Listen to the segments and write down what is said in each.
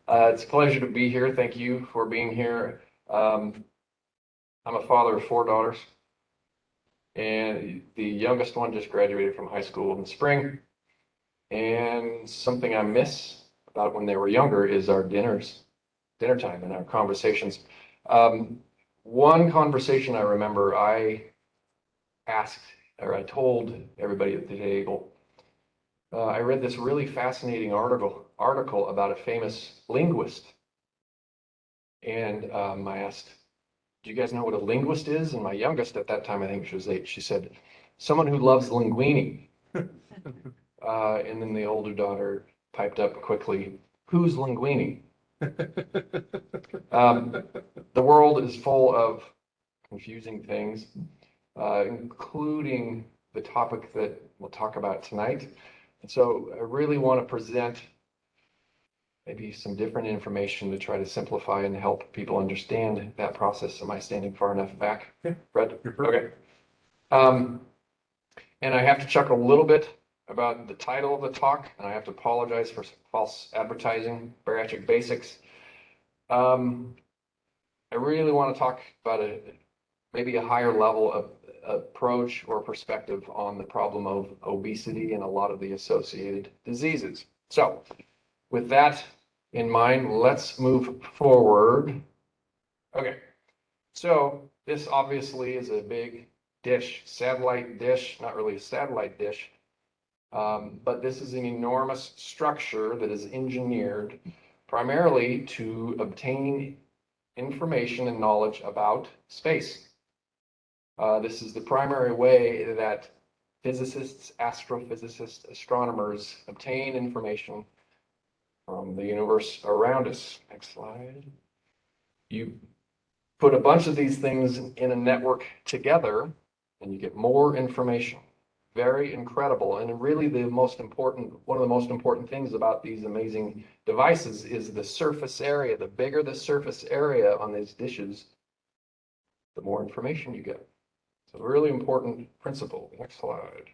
It's a pleasure to be here. Thank you for being here. I'm a father of 4 daughters, and the youngest one just graduated from high school in the spring. And something I miss about when they were younger is our dinner time and our conversations. Um, One conversation I remember I asked, or I told everybody at the table, I read this really fascinating article about a famous linguist. And I asked, do you guys know what a linguist is? And my youngest at that time, I think she was 8, she said, someone who loves linguine. And then the older daughter piped up quickly, who's linguine? Um, the world is full of confusing things, including the topic that we'll talk about tonight. And so I really want to present maybe some different information to try to simplify and help people understand that process. Am I standing far enough back? Yeah. Fred? Okay. And I have to chuckle a little bit about the title of the talk, and I have to apologize for false advertising, bariatric basics. I really want to talk about maybe a higher level of approach or perspective on the problem of obesity and a lot of the associated diseases. So with that in mind, let's move forward. Okay, so this obviously is a big dish, satellite dish, not really a satellite dish, but this is an enormous structure that is engineered primarily to obtain information and knowledge about space. This is the primary way that physicists, astrophysicists, astronomers obtain information from the universe around us. Next slide. You put a bunch of these things in a network together and you get more information. Very incredible. And really one of the most important things about these amazing devices is the surface area. The bigger the surface area on these dishes, the more information you get. So a really important principle. Next slide.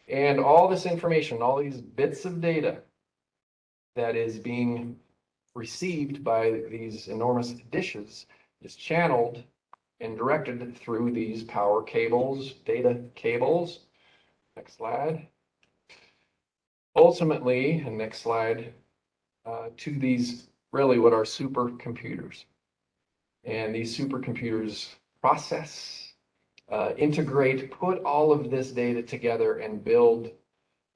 And all this information, all these bits of data that is being received by these enormous dishes is channeled and directed through these power cables, data cables. Next slide. Ultimately, and next slide, to these really what are supercomputers. And these supercomputers process, integrate, put all of this data together and build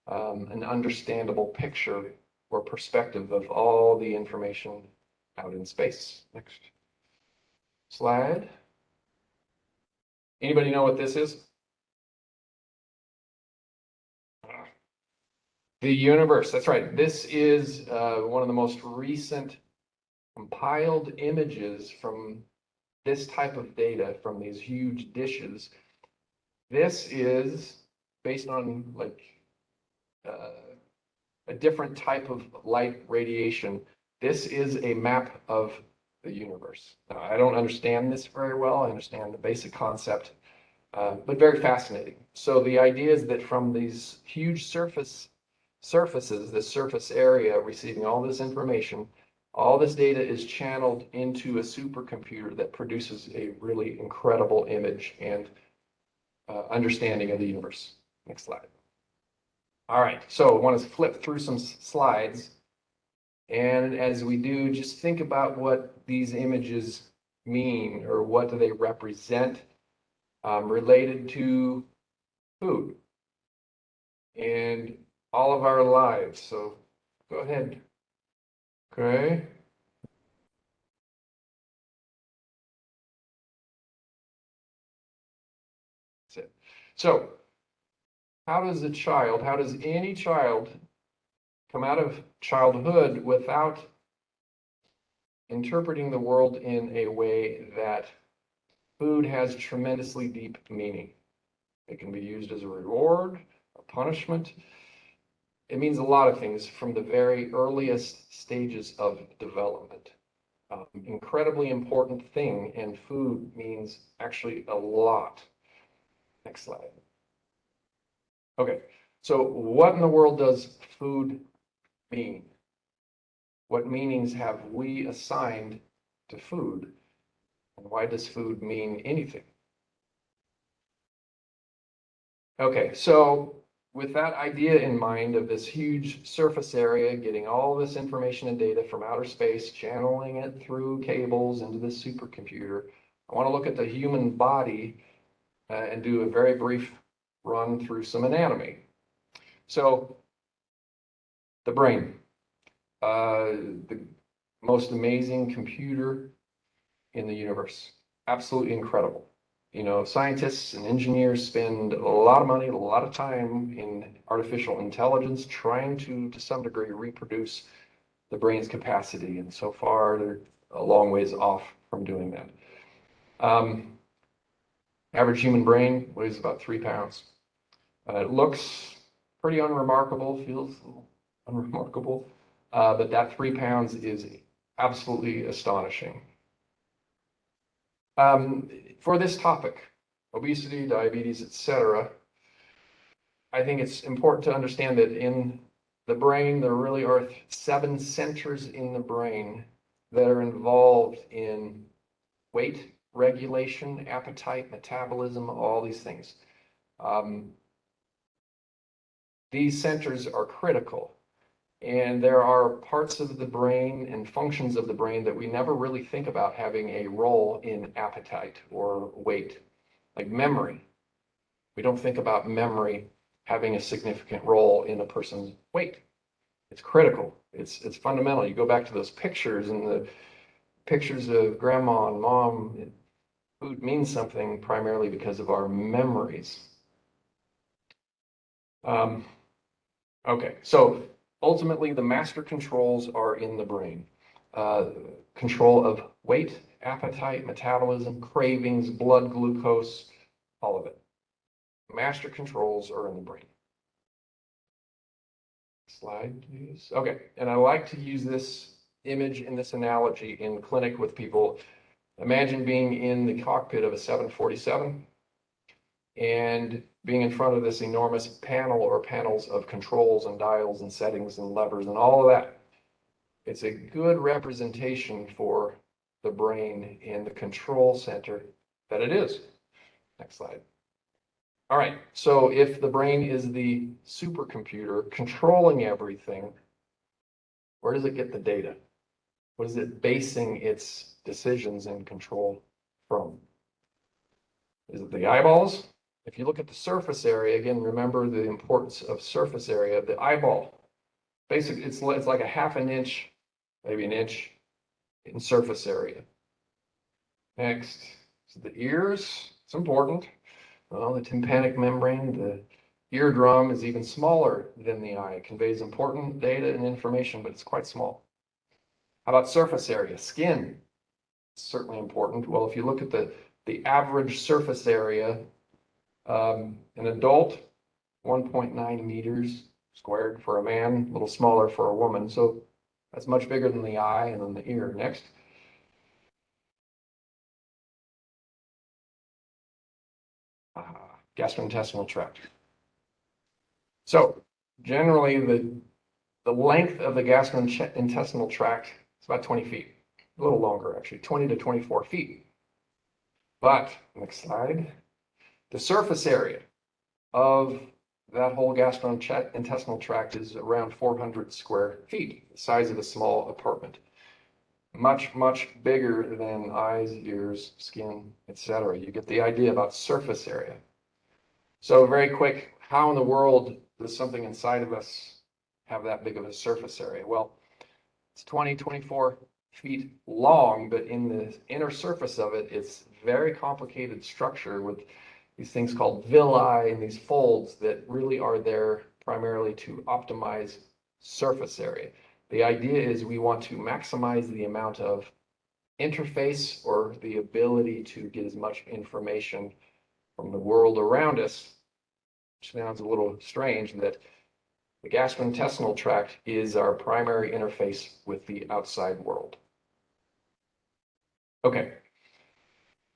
an understandable picture or perspective of all the information out in space. Next slide. Anybody know what this is? The universe, that's right. This is one of the most recent compiled images from this type of data from these huge dishes. This is based on like a different type of light radiation. This is a map of the universe. Now, I don't understand this very well. I understand the basic concept, but very fascinating. So the idea is that from these huge surfaces, the surface area receiving all this information, all this data is channeled into a supercomputer that produces a really incredible image and understanding of the universe. Next slide. All right, so I want to flip through some slides. And as we do, just think about what these images mean or what do they represent related to food and all of our lives. So go ahead. Okay. That's it. So how does any child come out of childhood without interpreting the world in a way that food has tremendously deep meaning? It can be used as a reward, a punishment. It means a lot of things from the very earliest stages of development. Incredibly important thing, and food means actually a lot. Next slide. Okay, so what in the world does food mean? What meanings have we assigned to food? And why does food mean anything? Okay, so with that idea in mind of this huge surface area, getting all this information and data from outer space, channeling it through cables into this supercomputer, I want to look at the human body and do a very brief run through some anatomy. So, the brain, the most amazing computer in the universe, absolutely incredible. You know, scientists and engineers spend a lot of money, a lot of time in artificial intelligence trying to some degree, reproduce the brain's capacity. And so far, they're a long ways off from doing that. Average human brain weighs about 3 pounds. It looks pretty unremarkable, feels unremarkable, but that 3 pounds is absolutely astonishing. For this topic, obesity, diabetes, etc., I think it's important to understand that in the brain, there really are 7 centers in the brain that are involved in weight regulation, appetite, metabolism, all these things. These centers are critical. And there are parts of the brain and functions of the brain that we never really think about having a role in appetite or weight, like memory. We don't think about memory having a significant role in a person's weight. It's critical. It's fundamental. You go back to those pictures and the pictures of grandma and mom. Food means something primarily because of our memories. Okay, so ultimately, the master controls are in the brain. Control of weight, appetite, metabolism, cravings, blood glucose, all of it. Master controls are in the brain. Slide, please. Okay, and I like to use this image and this analogy in clinic with people. Imagine being in the cockpit of a 747 and being in front of this enormous panel or panels of controls and dials and settings and levers and all of that. It's a good representation for the brain and the control center that it is. Next slide. All right, so if the brain is the supercomputer controlling everything, where does it get the data? What is it basing its decisions and control from? Is it the eyeballs? If you look at the surface area, again, remember the importance of surface area. The eyeball, basically, it's like a half an inch, maybe an inch in surface area. Next, so the ears, it's important. Well, the tympanic membrane, the eardrum is even smaller than the eye. It conveys important data and information, but it's quite small. How about surface area? Skin, it's certainly important. Well, if you look at the average surface area, an adult, 1.9 meters squared for a man, a little smaller for a woman. So that's much bigger than the eye and then the ear. Next. Gastrointestinal tract. So generally the length of the gastrointestinal tract is about 20 feet, a little longer actually, 20 to 24 feet. But, next slide, the surface area of that whole gastrointestinal tract is around 400 square feet, the size of a small apartment. Much, much bigger than eyes, ears, skin, etc. You get the idea about surface area. So very quick, how in the world does something inside of us have that big of a surface area? Well, it's 20, 24 feet long, but in the inner surface of it, it's very complicated structure with these things called villi and these folds that really are there primarily to optimize surface area. The idea is we want to maximize the amount of interface or the ability to get as much information from the world around us, which sounds a little strange, that the gastrointestinal tract is our primary interface with the outside world. Okay,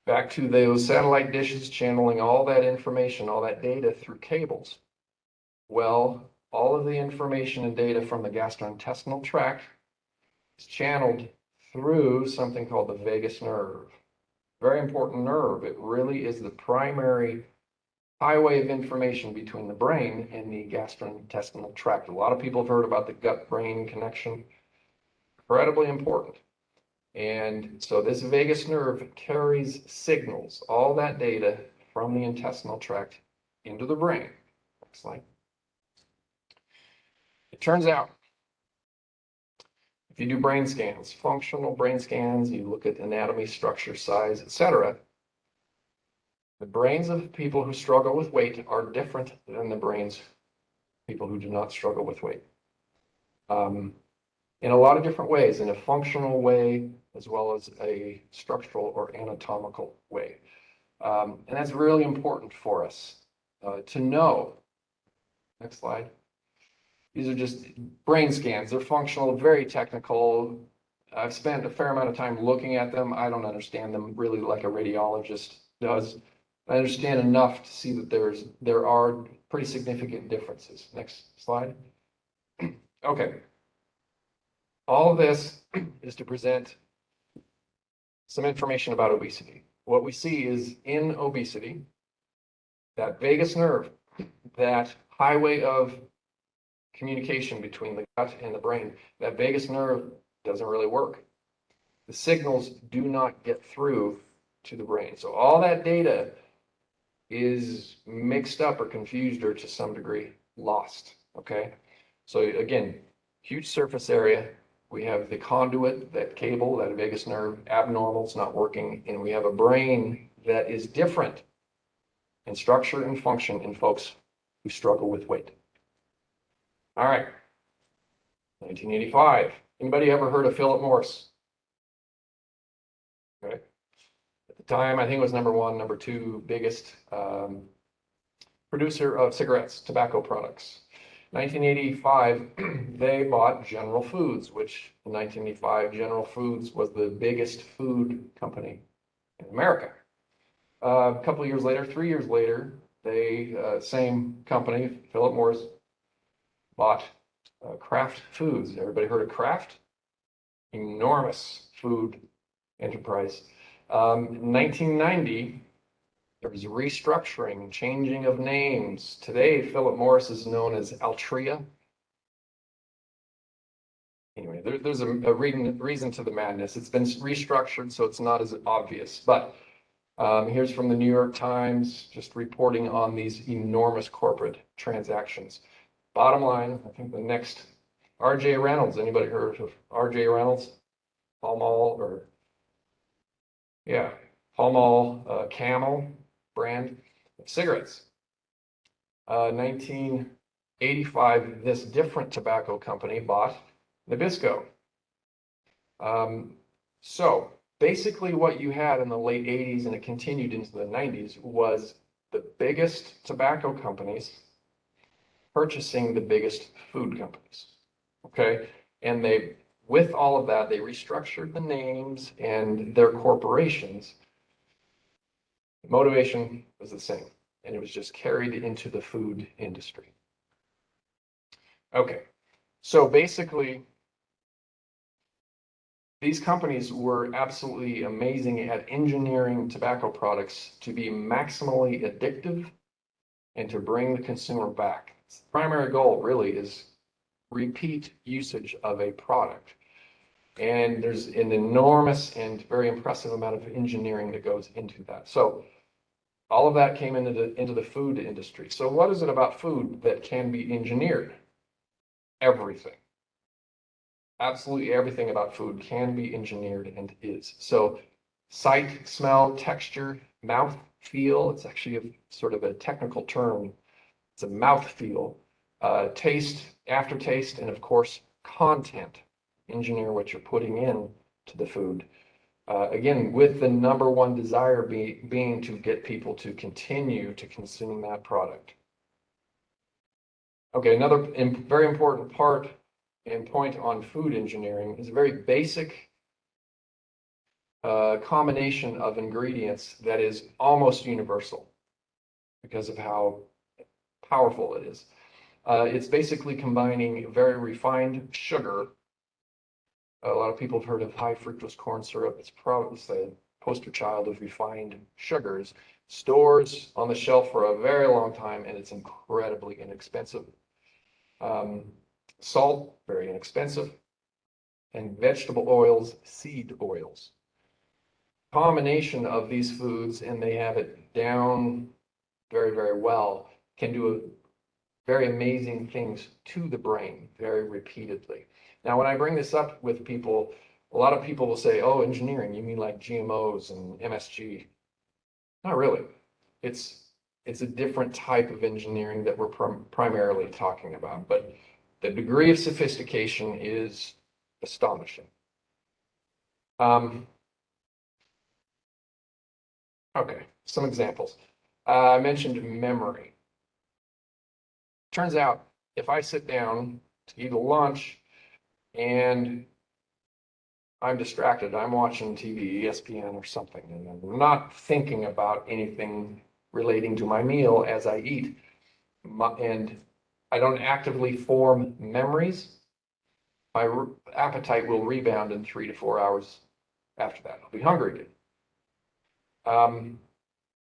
back to those satellite dishes channeling all that information, all that data through cables. Well, all of the information and data from the gastrointestinal tract is channeled through something called the vagus nerve. Very important nerve. It really is the primary highway of information between the brain and the gastrointestinal tract. A lot of people have heard about the gut-brain connection. Incredibly important. And so this vagus nerve carries signals, all that data from the intestinal tract into the brain. Next slide. It turns out, if you do brain scans, functional brain scans, you look at anatomy, structure, size, etc., the brains of people who struggle with weight are different than the brains of people who do not struggle with weight. In a lot of different ways, in a functional way, as well as a structural or anatomical way. And that's really important for us to know. Next slide. These are just brain scans. They're functional, very technical. I've spent a fair amount of time looking at them. I don't understand them really like a radiologist does. I understand enough to see that there are pretty significant differences. Next slide. Okay. All of this is to present some information about obesity. What we see is in obesity, that vagus nerve, that highway of communication between the gut and the brain, that vagus nerve doesn't really work. The signals do not get through to the brain. So all that data is mixed up or confused or to some degree lost, okay? So again, huge surface area. We have the conduit, that cable, that vagus nerve, abnormal, it's not working, and we have a brain that is different in structure and function in folks who struggle with weight. All right, 1985. Anybody ever heard of Philip Morris? Okay. At the time, I think it was number one, number two biggest producer of cigarettes, tobacco products. 1985, they bought General Foods, which in 1985, General Foods was the biggest food company in America. A couple of years later, 3 years later, they, same company, Philip Morris, bought Kraft Foods. Everybody heard of Kraft? Enormous food enterprise. 1990, there was restructuring, changing of names. Today, Philip Morris is known as Altria. Anyway, there's a reason to the madness. It's been restructured, so it's not as obvious. But here's from the New York Times, just reporting on these enormous corporate transactions. Bottom line, I think the next, R.J. Reynolds. Anybody heard of R.J. Reynolds? Pall Mall or, yeah, Pall Mall, Camel brand of cigarettes. 1985, this different tobacco company bought Nabisco. So basically what you had in the late 80s and it continued into the 90s was the biggest tobacco companies purchasing the biggest food companies, okay? And they, with all of that, they restructured the names and their corporations. The motivation was the same, and it was just carried into the food industry. Okay, so basically, these companies were absolutely amazing at engineering tobacco products to be maximally addictive and to bring the consumer back. The primary goal really is repeat usage of a product. And there's an enormous and very impressive amount of engineering that goes into that. So all of that came into the food industry. So what is it about food that can be engineered? Everything. Absolutely everything about food can be engineered and is. So sight, smell, texture, mouth feel, it's actually a sort of a technical term. It's a mouth feel, taste, aftertaste, and of course, content. Engineer what you're putting in to the food. Again, with the number one desire being to get people to continue to consume that product. Okay, another very important part and point on food engineering is a very basic combination of ingredients that is almost universal because of how powerful it is. It's basically combining very refined sugar A lot of people have heard of high fructose corn syrup. It's probably the poster child of refined sugars. Stores on the shelf for a very long time, and it's incredibly inexpensive. Salt, very inexpensive. And vegetable oils, seed oils. Combination of these foods, and they have it down very, very well, can do very amazing things to the brain very repeatedly. Now, when I bring this up with people, a lot of people will say, oh, engineering, you mean like GMOs and MSG? Not really. It's a different type of engineering that we're primarily talking about, but the degree of sophistication is astonishing. Okay, some examples. I mentioned memory. Turns out if I sit down to eat a lunch and I'm distracted, I'm watching TV, ESPN or something, and I'm not thinking about anything relating to my meal as I eat, and I don't actively form memories, my appetite will rebound in 3 to 4 hours after that. I'll be hungry again.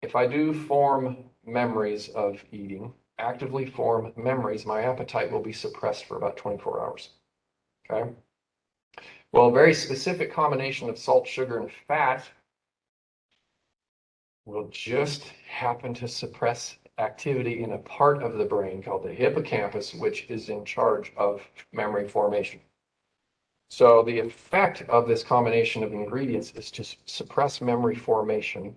If I do form memories of eating, actively form memories, my appetite will be suppressed for about 24 hours. Okay? Well, a very specific combination of salt, sugar, and fat will just happen to suppress activity in a part of the brain called the hippocampus, which is in charge of memory formation. So the effect of this combination of ingredients is to suppress memory formation,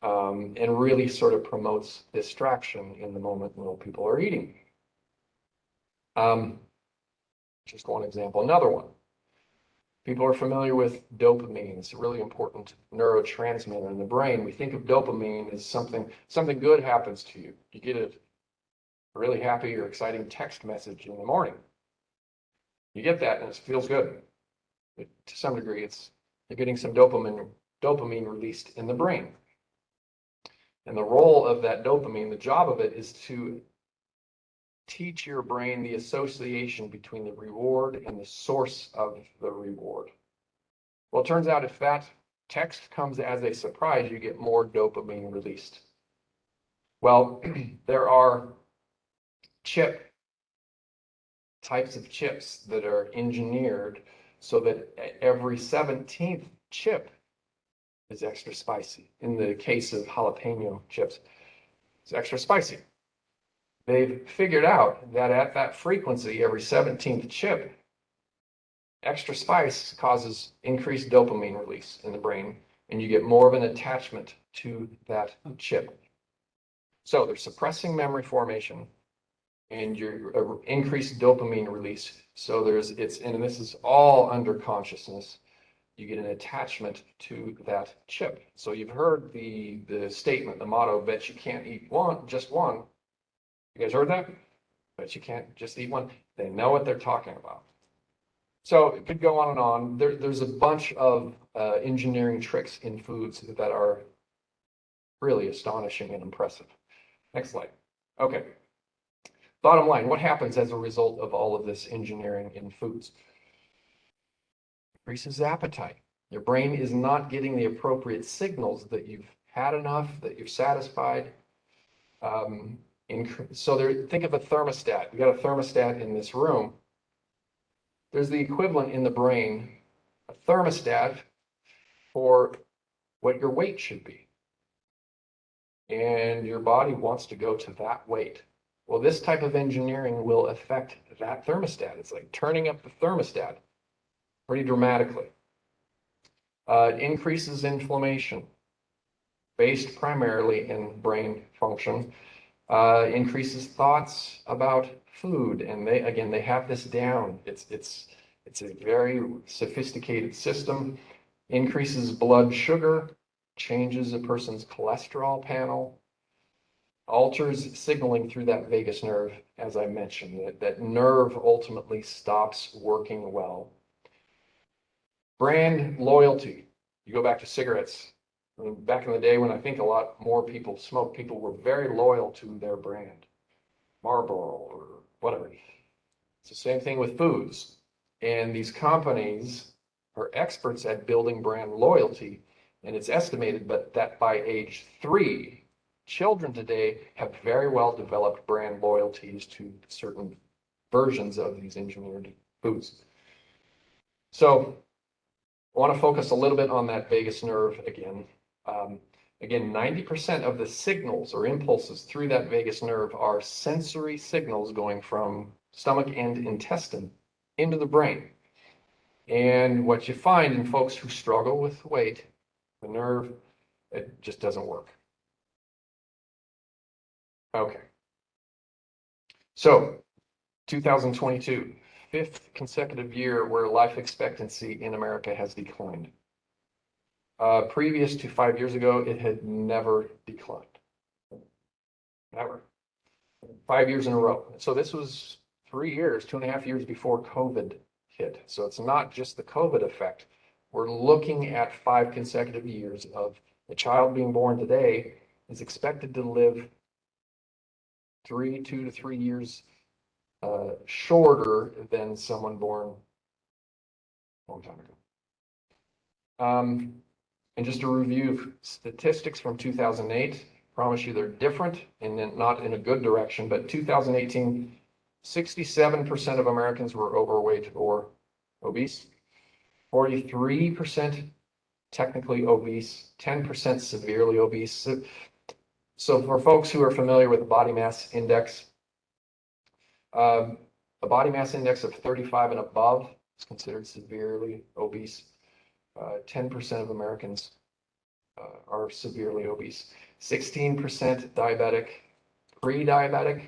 and really sort of promotes distraction in the moment when people are eating. Just one example. Another one. People are familiar with dopamine. It's a really important neurotransmitter in the brain. We think of dopamine as something good happens to you. You get a really happy or exciting text message in the morning. You get that and it feels good. To some degree, you're getting some dopamine released in the brain. And the role of that dopamine, the job of it is to teach your brain the association between the reward and the source of the reward. Well, it turns out if that text comes as a surprise, you get more dopamine released. Well, there are types of chips that are engineered so that every 17th chip is extra spicy. In the case of jalapeno chips, it's extra spicy. They've figured out that at that frequency, every 17th chip, extra spice causes increased dopamine release in the brain, and you get more of an attachment to that chip. So they're suppressing memory formation, and your increased dopamine release. So and this is all under consciousness. You get an attachment to that chip. So you've heard the statement, the motto, bet you can't eat just one. You guys heard that? Bet you can't just eat one. They know what they're talking about. So it could go on and on. There's a bunch of engineering tricks in foods that are really astonishing and impressive. Next slide. Okay. Bottom line, what happens as a result of all of this engineering in foods? Increases appetite. Your brain is not getting the appropriate signals that you've had enough, that you're satisfied. Think of a thermostat. We got a thermostat in this room. There's the equivalent in the brain, a thermostat for what your weight should be. And your body wants to go to that weight. Well, this type of engineering will affect that thermostat. It's like turning up the thermostat pretty dramatically. It increases inflammation based primarily in brain function. Increases thoughts about food, and they have this down. It's a very sophisticated system. Increases blood sugar, changes a person's cholesterol panel, alters signaling through that vagus nerve, as I mentioned. That nerve ultimately stops working well. Brand loyalty. You go back to cigarettes. I mean, back in the day when I think a lot more people smoked, people were very loyal to their brand, Marlboro or whatever. It's the same thing with foods. And these companies are experts at building brand loyalty. And it's estimated that by age 3, children today have very well developed brand loyalties to certain versions of these engineered foods. So I want to focus a little bit on that vagus nerve again. Again, 90% of the signals or impulses through that vagus nerve are sensory signals going from stomach and intestine into the brain. And what you find in folks who struggle with weight, the nerve, it just doesn't work. Okay. So 2022, 5th consecutive year where life expectancy in America has declined. Previous to 5 years ago, it had never declined. Never. 5 years in a row. So this was 3 years, 2.5 years before COVID hit. So it's not just the COVID effect. We're looking at 5 consecutive years of a child being born today is expected to live 2 to 3 years shorter than someone born a long time ago. And just a review of statistics from 2008, promise you they're different and not in a good direction, but 2018, 67% of Americans were overweight or obese, 43% technically obese, 10% severely obese. So for folks who are familiar with the body mass index, a body mass index of 35 and above is considered severely obese. 10% of Americans are severely obese. 16% diabetic, pre-diabetic.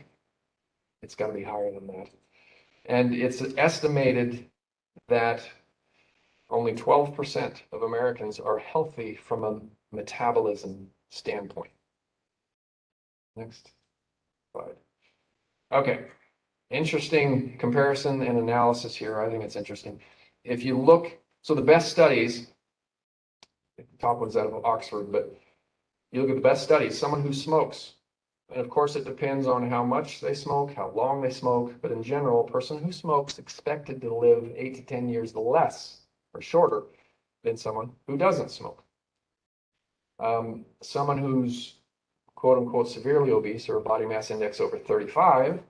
It's got to be higher than that. And it's estimated that only 12% of Americans are healthy from a metabolism standpoint. Next slide. Okay. Interesting comparison and analysis here. I think it's interesting. If you look, so the best studies, the top one's out of Oxford, but you look at the best studies, someone who smokes, and of course it depends on how much they smoke, how long they smoke, but in general, a person who smokes expected to live 8 to 10 years less or shorter than someone who doesn't smoke. Someone who's quote unquote severely obese or a body mass index over 35,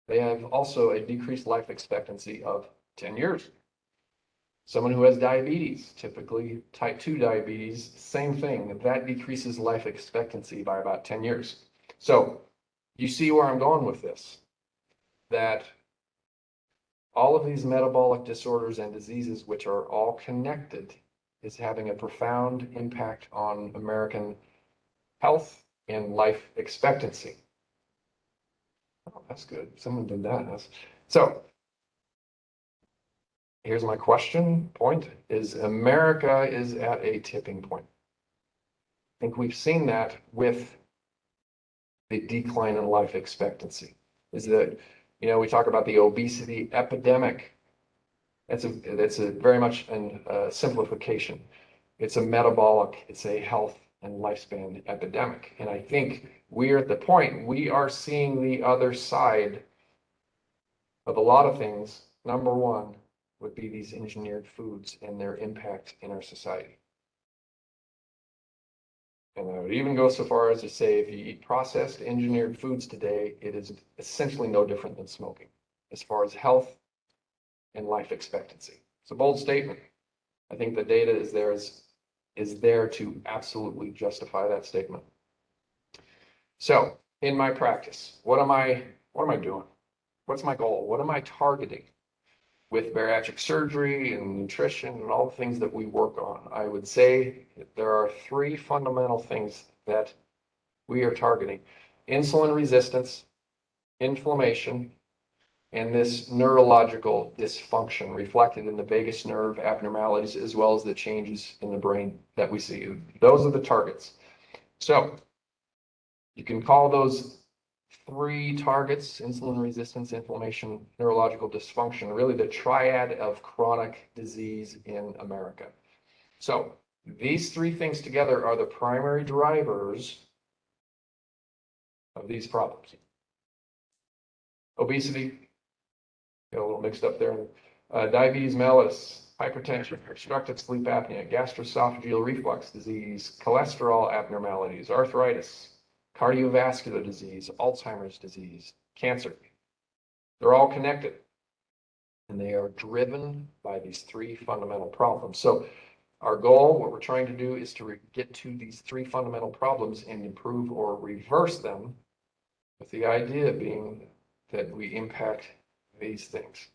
they have also a decreased life expectancy of 10 years. Someone who has diabetes, typically type 2 diabetes, same thing. That decreases life expectancy by about 10 years. So you see where I'm going with this, that all of these metabolic disorders and diseases, which are all connected, is having a profound impact on American health and life expectancy. Oh, that's good. Someone did that. So here's my point, is America is at a tipping point. I think we've seen that with the decline in life expectancy. Is that, we talk about the obesity epidemic. That's a very much a simplification. It's a metabolic, it's a health and lifespan epidemic. And I think we're at the point, we are seeing the other side of a lot of things. Number one would be these engineered foods and their impact in our society. And I would even go so far as to say, if you eat processed engineered foods today, it is essentially no different than smoking as far as health and life expectancy. It's a bold statement. I think the data is there to absolutely justify that statement. So in my practice, what am I doing? What's my goal? What am I targeting with bariatric surgery and nutrition and all the things that we work on? I would say there are 3 fundamental things that we are targeting: insulin resistance, inflammation, and this neurological dysfunction reflected in the vagus nerve abnormalities, as well as the changes in the brain that we see. Those are the targets. So you can call those 3 targets: insulin resistance, inflammation, neurological dysfunction, really the triad of chronic disease in America. So these 3 things together are the primary drivers of these problems. Obesity, got a little mixed up there. Diabetes mellitus, hypertension, obstructive sleep apnea, gastroesophageal reflux disease, cholesterol abnormalities, arthritis, cardiovascular disease, Alzheimer's disease, cancer. They're all connected, and they are driven by these three fundamental problems. So our goal, what we're trying to do, is to get to these three fundamental problems and improve or reverse them, with the idea being that we impact these things.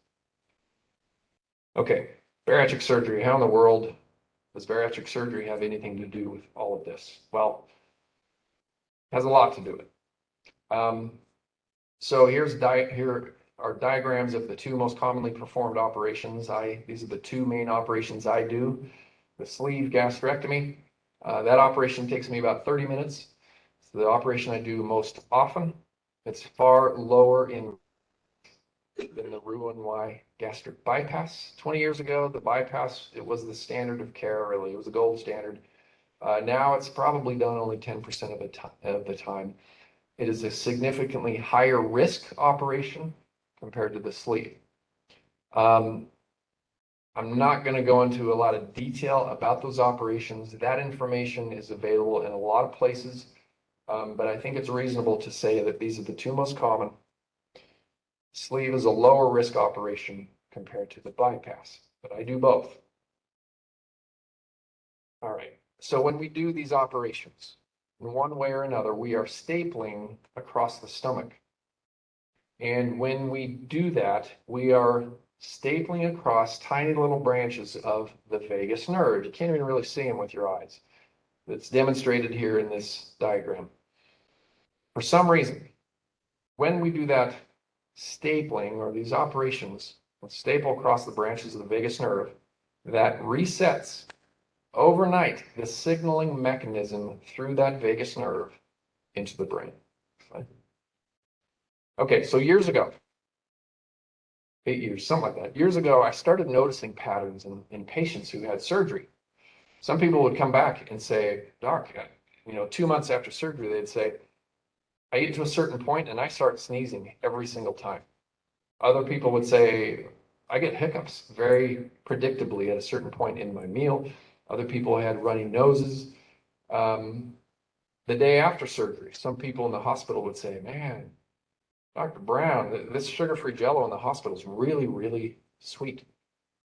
Okay, bariatric surgery. How in the world does bariatric surgery have anything to do with all of this? Well, it has a lot to do with it. So here are diagrams of the two most commonly performed operations. These are the two main operations I do. The sleeve gastrectomy. That operation takes me about 30 minutes. It's the operation I do most often. It's far lower in than the Roux-en-Y gastric bypass. 20 years ago, the bypass, it was the standard of care, really. It was the gold standard. Now it's probably done only 10% of the time. It is a significantly higher risk operation compared to the sleeve. I'm not going to go into a lot of detail about those operations. That information is available in a lot of places, but I think it's reasonable to say that these are the two most common. Sleeve is a lower risk operation compared to the bypass, but I do both. All right, so when we do these operations, in one way or another, we are stapling across the stomach. And when we do that, we are stapling across tiny little branches of the vagus nerve. You can't even really see them with your eyes. It's demonstrated here in this diagram. For some reason, when we do that stapling or these operations, let's staple across the branches of the vagus nerve, that resets overnight the signaling mechanism through that vagus nerve into the brain. Okay, so years ago, 8 years, something like that. Years ago, I started noticing patterns in patients who had surgery. Some people would come back and say, Doc, 2 months after surgery, they'd say, I get to a certain point and I start sneezing every single time. Other people would say, I get hiccups very predictably at a certain point in my meal. Other people had runny noses. The day after surgery, some people in the hospital would say, man, Dr. Brown, this sugar-free Jell-O in the hospital is really, really sweet.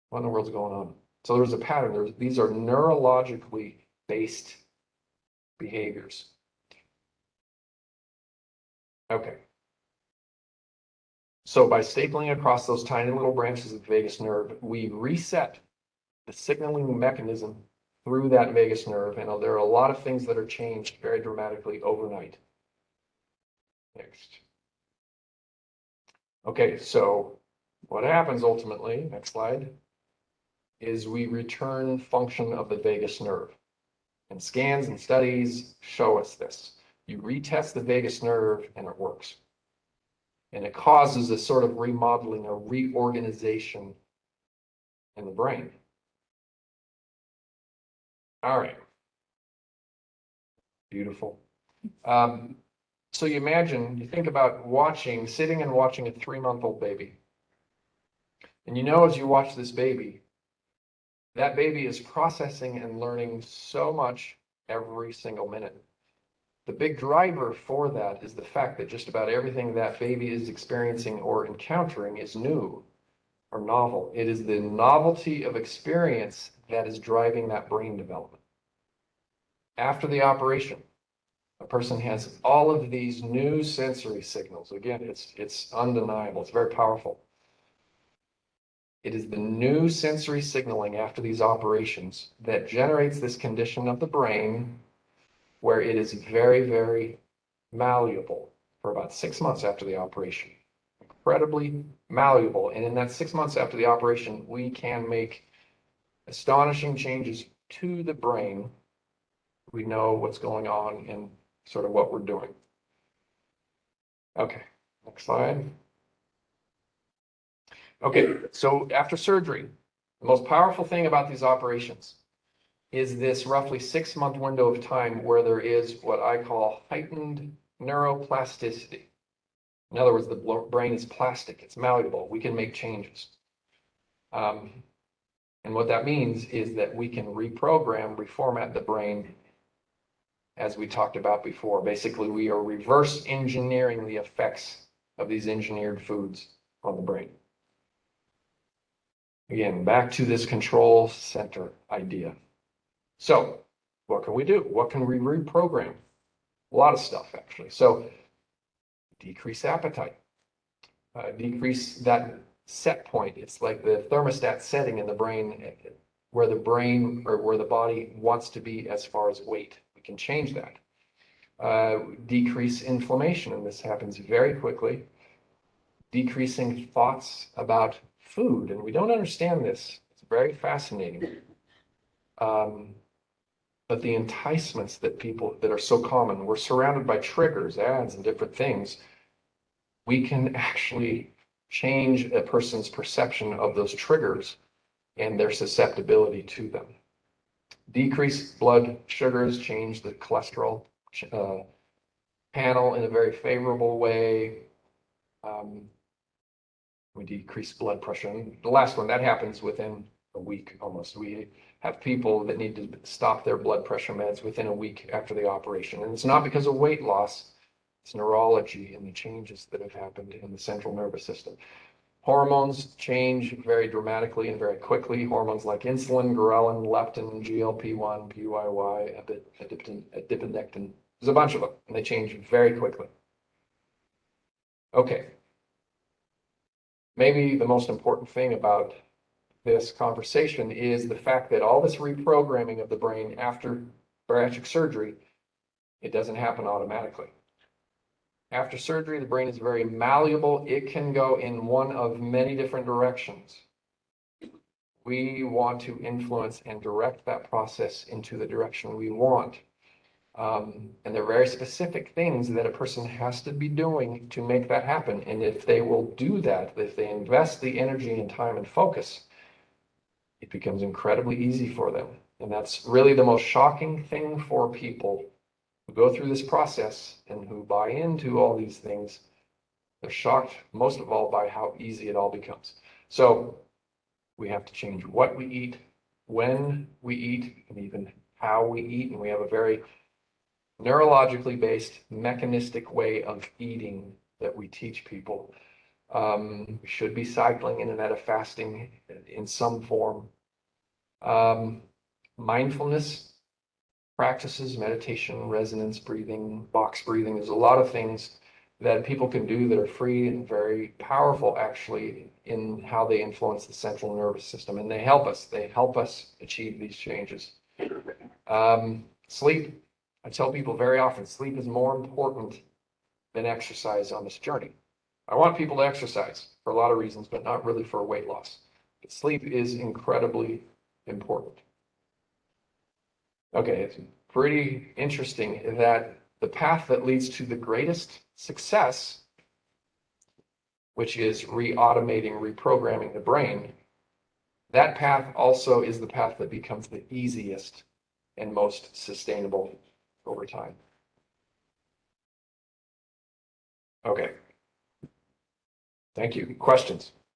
What in the world's going on? So there's a pattern. These are neurologically based behaviors. Okay. So by stapling across those tiny little branches of the vagus nerve, we reset the signaling mechanism through that vagus nerve. And there are a lot of things that are changed very dramatically overnight. Next. Okay, so what happens ultimately, next slide, is we return function of the vagus nerve. And scans and studies show us this. You retest the vagus nerve and it works. And it causes a sort of remodeling, a reorganization in the brain. All right. Beautiful. So you think about sitting and watching a 3-month-old baby. And as you watch this baby, that baby is processing and learning so much every single minute. The big driver for that is the fact that just about everything that baby is experiencing or encountering is new or novel. It is the novelty of experience that is driving that brain development. After the operation, a person has all of these new sensory signals. Again, it's undeniable. It's very powerful. It is the new sensory signaling after these operations that generates this condition of the brain where it is very, very malleable for about 6 months after the operation. Incredibly malleable. And in that 6 months after the operation, we can make astonishing changes to the brain. We know what's going on and sort of what we're doing. Okay, next slide. Okay, so after surgery, the most powerful thing about these operations is this roughly 6-month window of time where there is what I call heightened neuroplasticity. In other words, the brain is plastic, it's malleable, we can make changes. And what that means is that we can reprogram, reformat the brain as we talked about before. Basically, we are reverse engineering the effects of these engineered foods on the brain. Again, back to this control center idea. So what can we do? What can we reprogram? A lot of stuff, actually. So decrease appetite, decrease that set point. It's like the thermostat setting in the brain where the brain or where the body wants to be as far as weight. We can change that. Decrease inflammation, and this happens very quickly. Decreasing thoughts about food, and we don't understand this. It's very fascinating. But the enticements that are so common, we're surrounded by triggers, ads, and different things. We can actually change a person's perception of those triggers and their susceptibility to them. Decrease blood sugars, change the cholesterol panel in a very favorable way. We decrease blood pressure. And the last one, that happens within a week almost. We have people that need to stop their blood pressure meds within a week after the operation. And it's not because of weight loss, it's neurology and the changes that have happened in the central nervous system. Hormones change very dramatically and very quickly. Hormones like insulin, ghrelin, leptin, GLP-1, PYY, adiponectin. There's a bunch of them, and they change very quickly. Okay. Maybe the most important thing about this conversation is the fact that all this reprogramming of the brain after bariatric surgery, it doesn't happen automatically. After surgery, the brain is very malleable. It can go in one of many different directions. We want to influence and direct that process into the direction we want. And there are very specific things that a person has to be doing to make that happen. And if they will do that, if they invest the energy and time and focus, it becomes incredibly easy for them. And that's really the most shocking thing for people who go through this process and who buy into all these things. They're shocked, most of all, by how easy it all becomes. So we have to change what we eat, when we eat, and even how we eat. And we have a very neurologically based mechanistic way of eating that we teach people. We should be cycling in and out of fasting in some form. Mindfulness practices, meditation, resonance breathing, box breathing. There's a lot of things that people can do that are free and very powerful actually in how they influence the central nervous system. And they help us. They help us achieve these changes. Sleep. I tell people very often, sleep is more important than exercise on this journey. I want people to exercise for a lot of reasons, but not really for weight loss. But sleep is incredibly important. Okay, it's pretty interesting that the path that leads to the greatest success, which is re-automating, reprogramming the brain, that path also is the path that becomes the easiest and most sustainable over time. Okay. Thank you. Questions?